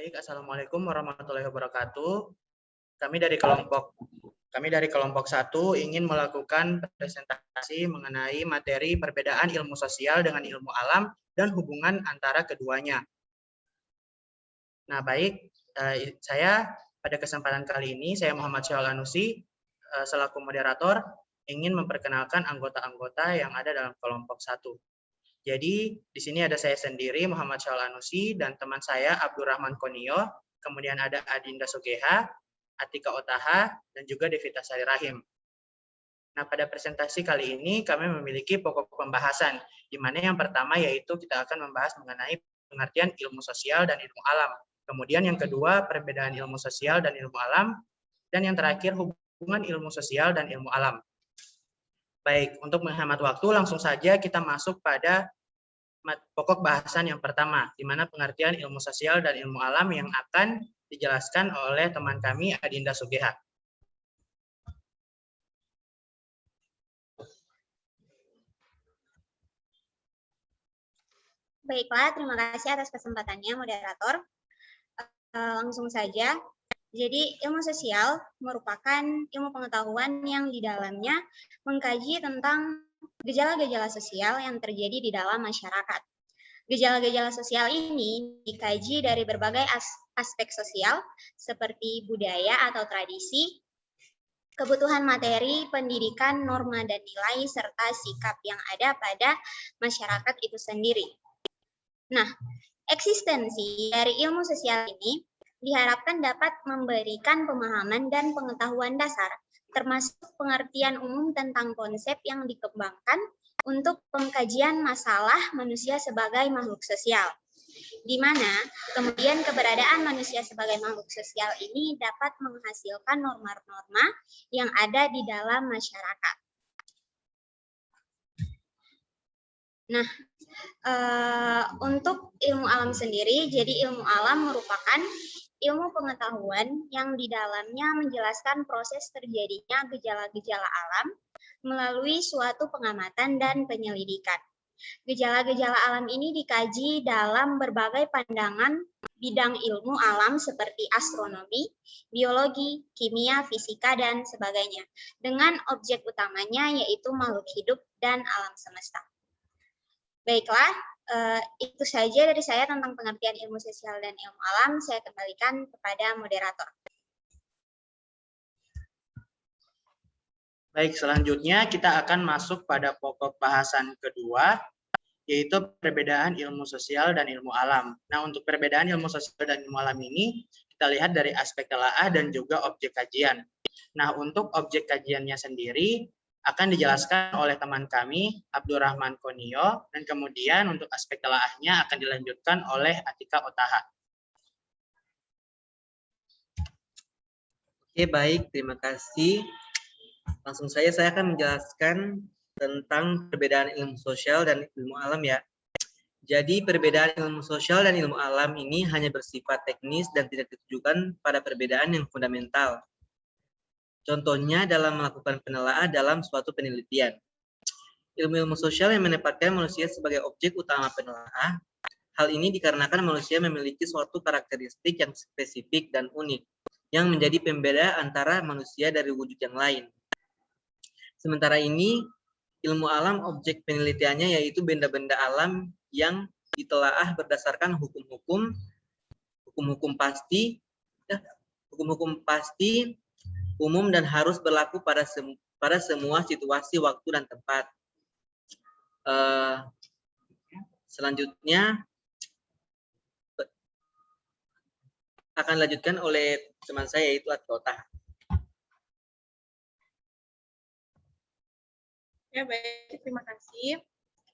Baik, Assalamualaikum warahmatullahi wabarakatuh. Kami dari kelompok 1 ingin melakukan presentasi mengenai materi perbedaan ilmu sosial dengan ilmu alam dan hubungan antara keduanya. Nah, baik, saya pada kesempatan kali ini, saya Muhammad Syahal Anusi, selaku moderator, ingin memperkenalkan anggota-anggota yang ada dalam kelompok 1. Jadi, di sini ada saya sendiri, Muhammad Syahal Anusi, dan teman saya, Abdurrahman Konio, kemudian ada Adinda Sugeha, Atika Otaha, dan juga Devita Sari Rahim. Nah, pada presentasi kali ini kami memiliki pokok pembahasan, di mana yang pertama yaitu kita akan membahas mengenai pengertian ilmu sosial dan ilmu alam. Kemudian yang kedua, perbedaan ilmu sosial dan ilmu alam. Dan yang terakhir, hubungan ilmu sosial dan ilmu alam. Baik, untuk menghemat waktu, langsung saja kita masuk pada pokok bahasan yang pertama, di mana pengertian ilmu sosial dan ilmu alam yang akan dijelaskan oleh teman kami, Adinda Sugeha. Baiklah, terima kasih atas kesempatannya, moderator. Langsung saja. Jadi, ilmu sosial merupakan ilmu pengetahuan yang di dalamnya mengkaji tentang gejala-gejala sosial yang terjadi di dalam masyarakat. Gejala-gejala sosial ini dikaji dari berbagai aspek sosial seperti budaya atau tradisi, kebutuhan materi, pendidikan, norma dan nilai, serta sikap yang ada pada masyarakat itu sendiri. Nah, eksistensi dari ilmu sosial ini diharapkan dapat memberikan pemahaman dan pengetahuan dasar, termasuk pengertian umum tentang konsep yang dikembangkan untuk pengkajian masalah manusia sebagai makhluk sosial, di mana kemudian keberadaan manusia sebagai makhluk sosial ini dapat menghasilkan norma-norma yang ada di dalam masyarakat. Nah, untuk ilmu alam sendiri, jadi ilmu alam merupakan ilmu pengetahuan yang di dalamnya menjelaskan proses terjadinya gejala-gejala alam melalui suatu pengamatan dan penyelidikan. Gejala-gejala alam ini dikaji dalam berbagai pandangan bidang ilmu alam seperti astronomi, biologi, kimia, fisika, dan sebagainya, dengan objek utamanya yaitu makhluk hidup dan alam semesta. Baiklah, itu saja dari saya tentang pengertian ilmu sosial dan ilmu alam. Saya kembalikan kepada moderator. Baik, selanjutnya kita akan masuk pada pokok bahasan kedua, yaitu perbedaan ilmu sosial dan ilmu alam. Nah, untuk perbedaan ilmu sosial dan ilmu alam ini, kita lihat dari aspek telaah dan juga objek kajian. Nah, untuk objek kajiannya sendiri, akan dijelaskan oleh teman kami, Abdurrahman Konio, dan kemudian untuk aspek telaahnya akan dilanjutkan oleh Atika Otaha. Oke, baik, terima kasih. Langsung saja saya akan menjelaskan tentang perbedaan ilmu sosial dan ilmu alam ya. Jadi perbedaan ilmu sosial dan ilmu alam ini hanya bersifat teknis dan tidak ditujukan pada perbedaan yang fundamental. Contohnya dalam melakukan penelaahan dalam suatu penelitian. Ilmu-ilmu sosial yang menempatkan manusia sebagai objek utama penelaah. Hal ini dikarenakan manusia memiliki suatu karakteristik yang spesifik dan unik, yang menjadi pembeda antara manusia dari wujud yang lain. Sementara ini, ilmu alam objek penelitiannya yaitu benda-benda alam yang ditelaah berdasarkan hukum-hukum pasti, umum dan harus berlaku pada semua situasi, waktu, dan tempat. Selanjutnya akan dilanjutkan oleh teman saya yaitu Atika Otaha. Ya, baik, terima kasih.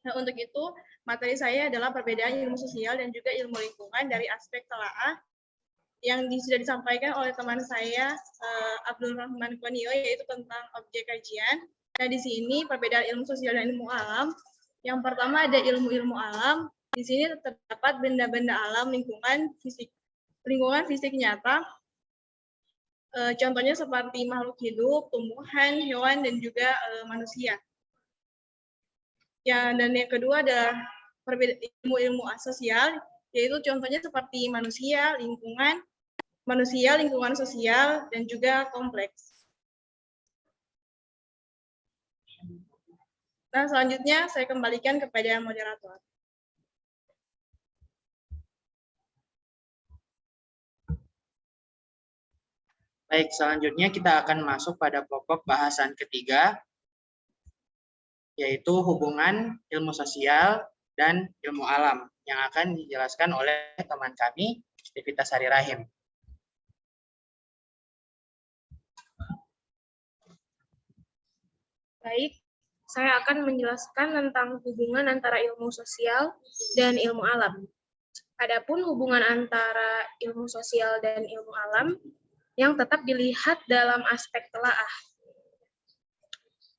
Nah, untuk itu, materi saya adalah perbedaan ilmu sosial dan juga ilmu lingkungan dari aspek telaah yang sudah disampaikan oleh teman saya, Abdurrahman Konio, yaitu tentang objek kajian. Nah, di sini perbedaan ilmu sosial dan ilmu alam. Yang pertama ada ilmu-ilmu alam. Di sini terdapat benda-benda alam lingkungan fisik nyata. Contohnya seperti makhluk hidup, tumbuhan, hewan, dan juga manusia. Dan yang kedua ada ilmu-ilmu sosial, yaitu contohnya seperti manusia, lingkungan sosial, dan juga kompleks. Nah, selanjutnya saya kembalikan kepada moderator. Baik, selanjutnya kita akan masuk pada pokok bahasan ketiga, yaitu hubungan ilmu sosial dan ilmu alam, yang akan dijelaskan oleh teman kami, Devita Sari Rahim. Baik, saya akan menjelaskan tentang hubungan antara ilmu sosial dan ilmu alam. Adapun hubungan antara ilmu sosial dan ilmu alam yang tetap dilihat dalam aspek telaah.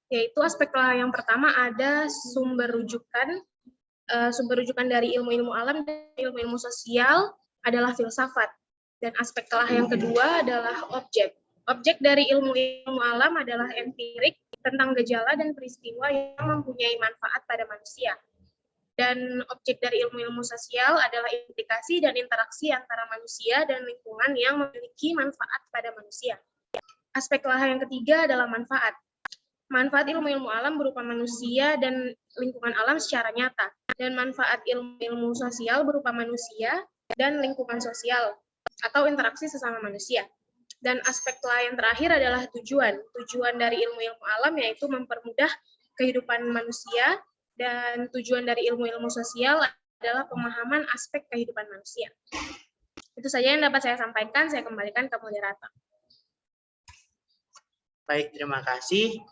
Yaitu aspek telaah yang pertama ada sumber rujukan dari ilmu-ilmu alam dan ilmu-ilmu sosial adalah filsafat. Dan aspek telaah yang kedua adalah objek. Objek dari ilmu-ilmu alam adalah empirik tentang gejala dan peristiwa yang mempunyai manfaat pada manusia. Dan objek dari ilmu-ilmu sosial adalah implikasi dan interaksi antara manusia dan lingkungan yang memiliki manfaat pada manusia. Aspek telaah yang ketiga adalah manfaat. Manfaat ilmu-ilmu alam berupa manusia dan lingkungan alam secara nyata. Dan manfaat ilmu-ilmu sosial berupa manusia dan lingkungan sosial atau interaksi sesama manusia. Dan aspek telaah yang terakhir adalah tujuan. Tujuan dari ilmu-ilmu alam yaitu mempermudah kehidupan manusia, dan tujuan dari ilmu-ilmu sosial adalah pemahaman aspek kehidupan manusia. Itu saja yang dapat saya sampaikan, saya kembalikan ke moderator. Baik, terima kasih.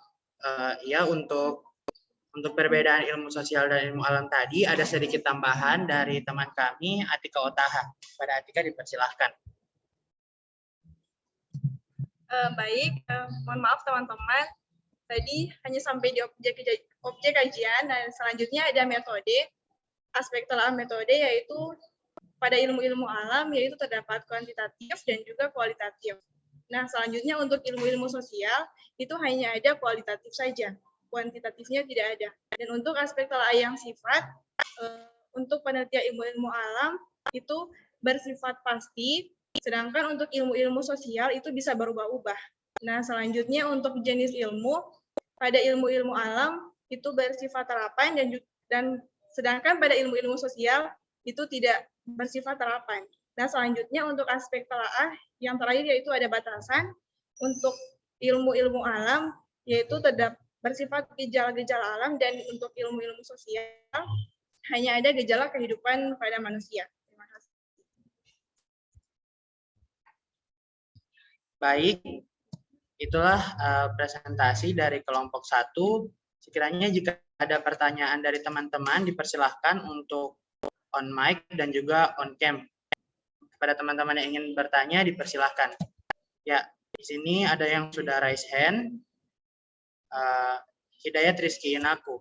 Ya, untuk perbedaan ilmu sosial dan ilmu alam tadi, ada sedikit tambahan dari teman kami, Atika Otaha. Pada Atika dipersilahkan. Baik, mohon maaf teman-teman, tadi hanya sampai di objek kajian, dan selanjutnya ada metode. Aspek telaah metode yaitu pada ilmu-ilmu alam, yaitu terdapat kuantitatif dan juga kualitatif. Nah, selanjutnya untuk ilmu-ilmu sosial, itu hanya ada kualitatif saja, kuantitatifnya tidak ada. Dan untuk aspek telaah yang sifat, untuk penelitian ilmu-ilmu alam, itu bersifat pasti, sedangkan untuk ilmu-ilmu sosial itu bisa berubah-ubah. Nah, selanjutnya untuk jenis ilmu, pada ilmu-ilmu alam itu bersifat terapan, dan sedangkan pada ilmu-ilmu sosial itu tidak bersifat terapan. Nah, selanjutnya untuk aspek telaah yang terakhir yaitu ada batasan. Untuk ilmu-ilmu alam yaitu terdapat bersifat gejala-gejala alam, dan untuk ilmu-ilmu sosial hanya ada gejala kehidupan pada manusia. Baik, itulah presentasi dari kelompok 1. Sekiranya jika ada pertanyaan dari teman-teman, dipersilahkan untuk on mic dan juga on cam. Kepada teman-teman yang ingin bertanya, dipersilahkan. Ya, di sini ada yang sudah raise hand. Hidayat Rizky Inaku.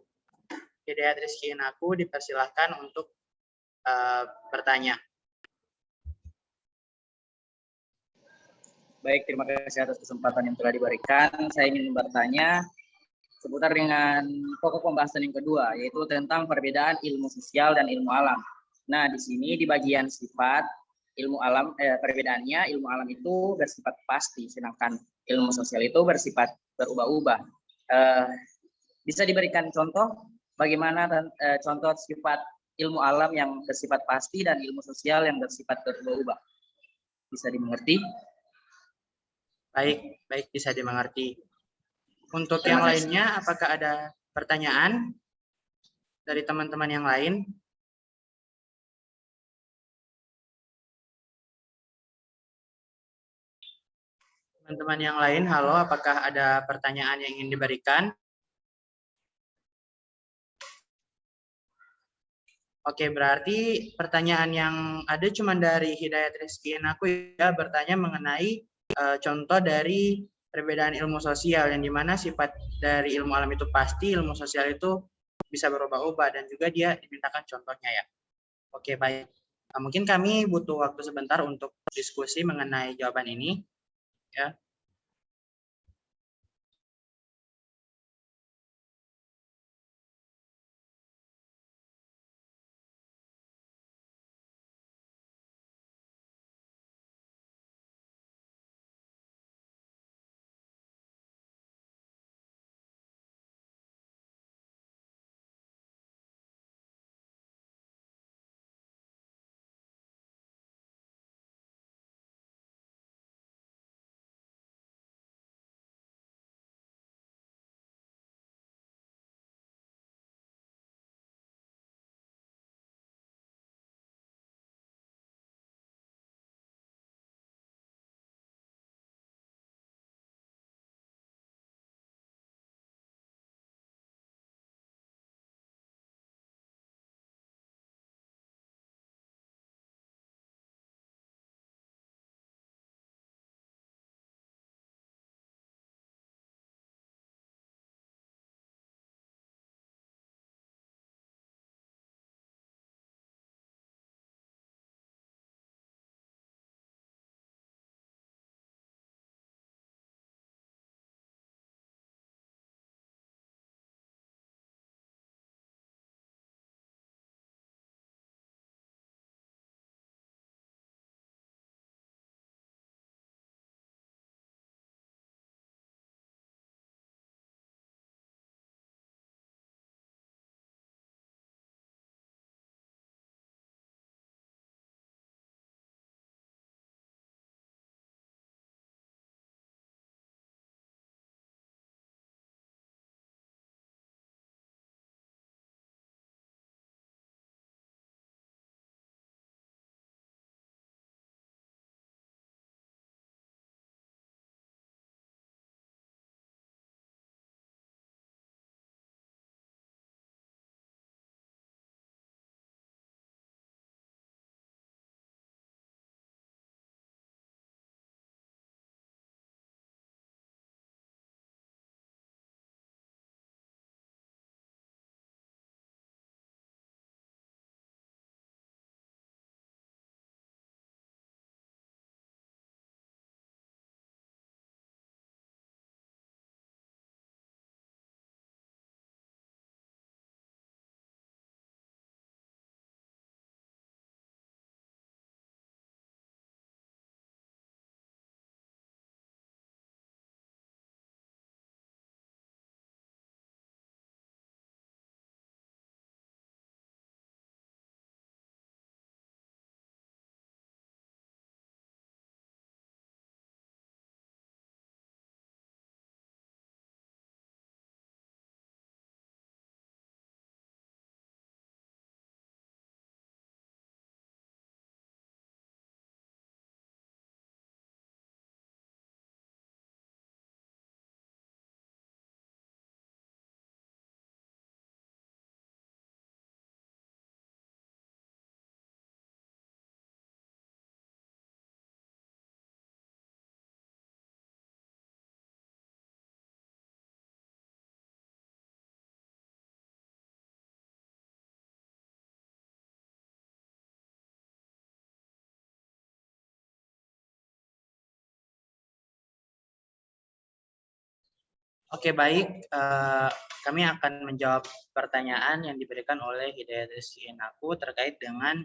Hidayat Rizky Inaku dipersilahkan untuk bertanya. Baik, terima kasih atas kesempatan yang telah diberikan. Saya ingin bertanya seputar dengan pokok pembahasan yang kedua, yaitu tentang perbedaan ilmu sosial dan ilmu alam. Nah, di sini di bagian sifat ilmu alam, perbedaannya ilmu alam itu bersifat pasti, sedangkan ilmu sosial itu bersifat berubah-ubah. Bisa diberikan contoh bagaimana contoh sifat ilmu alam yang bersifat pasti dan ilmu sosial yang bersifat berubah-ubah? Bisa dimengerti? Baik, bisa dimengerti. Untuk yang lainnya, apakah ada pertanyaan dari teman-teman yang lain? Teman-teman yang lain, halo, apakah ada pertanyaan yang ingin diberikan? Oke, berarti pertanyaan yang ada cuma dari Hidayat Rizky Inaku ya, bertanya mengenai contoh dari perbedaan ilmu sosial, yang dimana sifat dari ilmu alam itu pasti, ilmu sosial itu bisa berubah-ubah, dan juga dia dimintakan contohnya ya. Oke, baik. Mungkin kami butuh waktu sebentar untuk diskusi mengenai jawaban ini. Ya. Oke, baik. Kami akan menjawab pertanyaan yang diberikan oleh Hidayat Rizky Enaku terkait dengan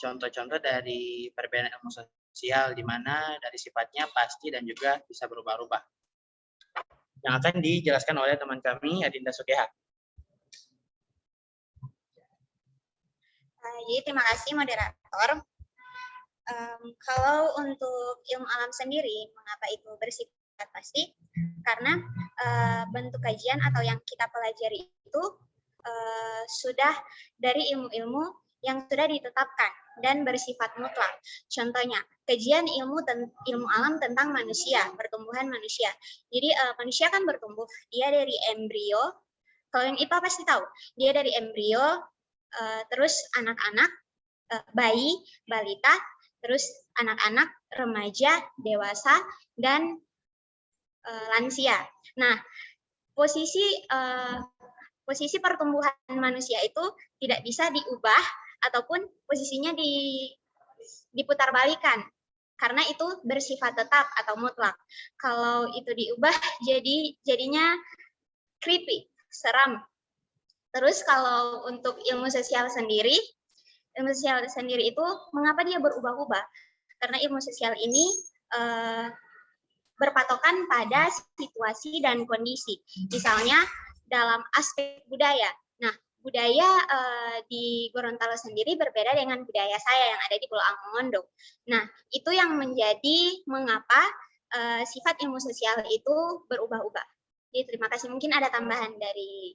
contoh-contoh dari perbedaan ilmu sosial, di mana dari sifatnya pasti dan juga bisa berubah-ubah. Yang akan dijelaskan oleh teman kami, Adinda Sukeha. Jadi terima kasih moderator. Kalau untuk ilmu alam sendiri, mengapa itu bersifat pasti? Karena bentuk kajian atau yang kita pelajari itu sudah dari ilmu-ilmu yang sudah ditetapkan dan bersifat mutlak. Contohnya, kajian ilmu alam tentang manusia, pertumbuhan manusia. Jadi manusia kan bertumbuh, dia dari embrio. Kalau yang IPA pasti tahu, dia dari embrio, terus anak-anak, bayi, balita, terus anak-anak, remaja, dewasa, dan lansia. Nah, posisi pertumbuhan manusia itu tidak bisa diubah ataupun posisinya diputarbalikan karena itu bersifat tetap atau mutlak. Kalau itu diubah jadinya creepy, seram. Terus kalau untuk ilmu sosial sendiri itu mengapa dia berubah-ubah? Karena ilmu sosial ini berpatokan pada situasi dan kondisi. Misalnya dalam aspek budaya. Nah, budaya di Gorontalo sendiri berbeda dengan budaya saya yang ada di Pulau Amongondo. Nah, itu yang menjadi mengapa sifat ilmu sosial itu berubah-ubah. Jadi terima kasih. Mungkin ada tambahan dari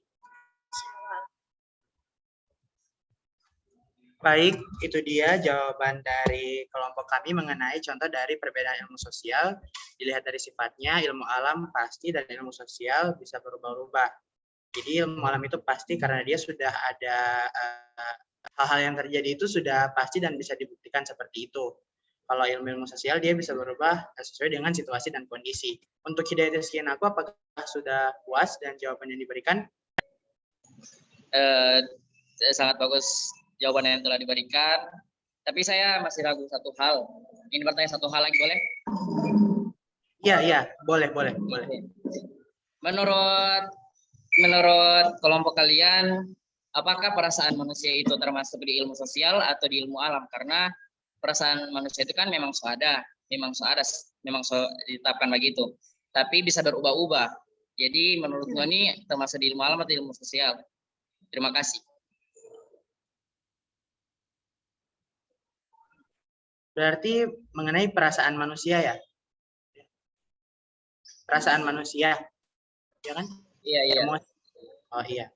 Baik, itu dia jawaban dari kelompok kami mengenai contoh dari perbedaan ilmu sosial. Dilihat dari sifatnya, ilmu alam pasti dan ilmu sosial bisa berubah-ubah. Jadi ilmu alam itu pasti karena dia sudah ada hal-hal yang terjadi itu sudah pasti dan bisa dibuktikan seperti itu. Kalau ilmu-ilmu sosial dia bisa berubah sesuai dengan situasi dan kondisi. Untuk Hidayat Rizky aku, apakah sudah puas dan jawaban yang diberikan? Sangat bagus jawaban yang telah diberikan. Tapi saya masih ragu satu hal. Ingin bertanya satu hal lagi, boleh? Iya, boleh. Menurut kelompok kalian, apakah perasaan manusia itu termasuk di ilmu sosial atau di ilmu alam? Karena perasaan manusia itu kan memang ditetapkan begitu. Tapi bisa berubah-ubah. Jadi menurut gue ini termasuk di ilmu alam atau ilmu sosial? Terima kasih. Berarti mengenai perasaan manusia ya? Perasaan manusia, ya kan? Iya. Oh iya.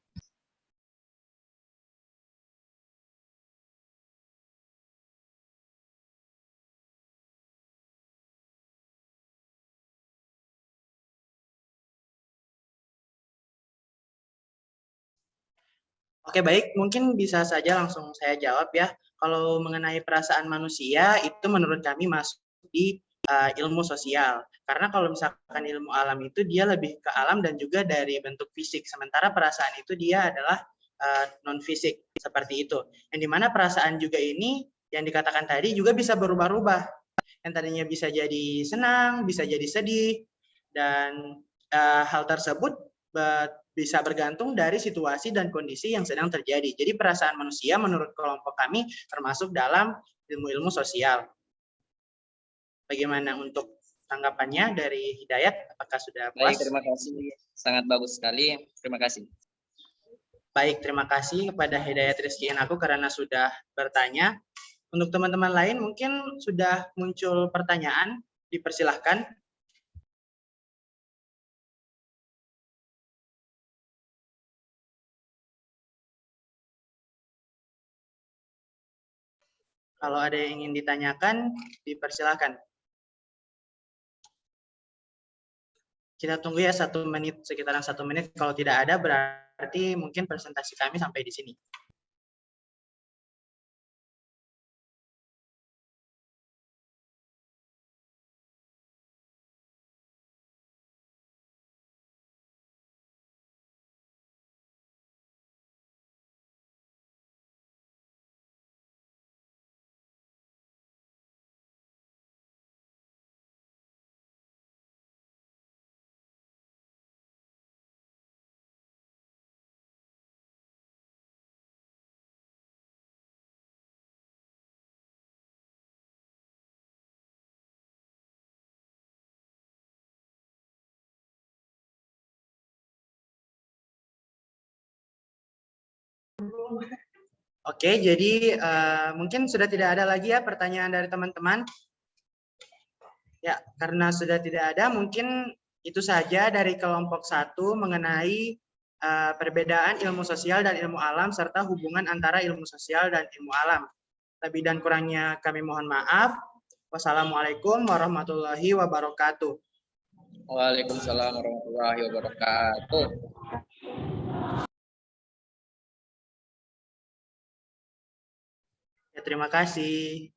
Oke, baik. Mungkin bisa saja langsung saya jawab ya. Kalau mengenai perasaan manusia, itu menurut kami masuk di ilmu sosial. Karena kalau misalkan ilmu alam itu dia lebih ke alam dan juga dari bentuk fisik. Sementara perasaan itu dia adalah non-fisik, seperti itu. Yang dimana perasaan juga ini, yang dikatakan tadi juga bisa berubah-ubah. Yang tadinya bisa jadi senang, bisa jadi sedih, dan hal tersebut bisa bergantung dari situasi dan kondisi yang sedang terjadi. Jadi perasaan manusia menurut kelompok kami termasuk dalam ilmu-ilmu sosial. Bagaimana untuk tanggapannya dari Hidayat? Apakah sudah puas? Baik, terima kasih. Sangat bagus sekali. Terima kasih. Baik, terima kasih kepada Hidayat Rizky aku karena sudah bertanya. Untuk teman-teman lain mungkin sudah muncul pertanyaan, dipersilahkan. Kalau ada yang ingin ditanyakan, dipersilahkan. Kita tunggu ya 1 menit, sekitaran 1 menit. Kalau tidak ada, berarti mungkin presentasi kami sampai di sini. Oke, jadi mungkin sudah tidak ada lagi ya pertanyaan dari teman-teman. Ya, karena sudah tidak ada, mungkin itu saja dari kelompok 1 mengenai perbedaan ilmu sosial dan ilmu alam serta hubungan antara ilmu sosial dan ilmu alam. Lebih dan kurangnya kami mohon maaf. Wassalamualaikum warahmatullahi wabarakatuh. Waalaikumsalam warahmatullahi wabarakatuh. Ya, terima kasih.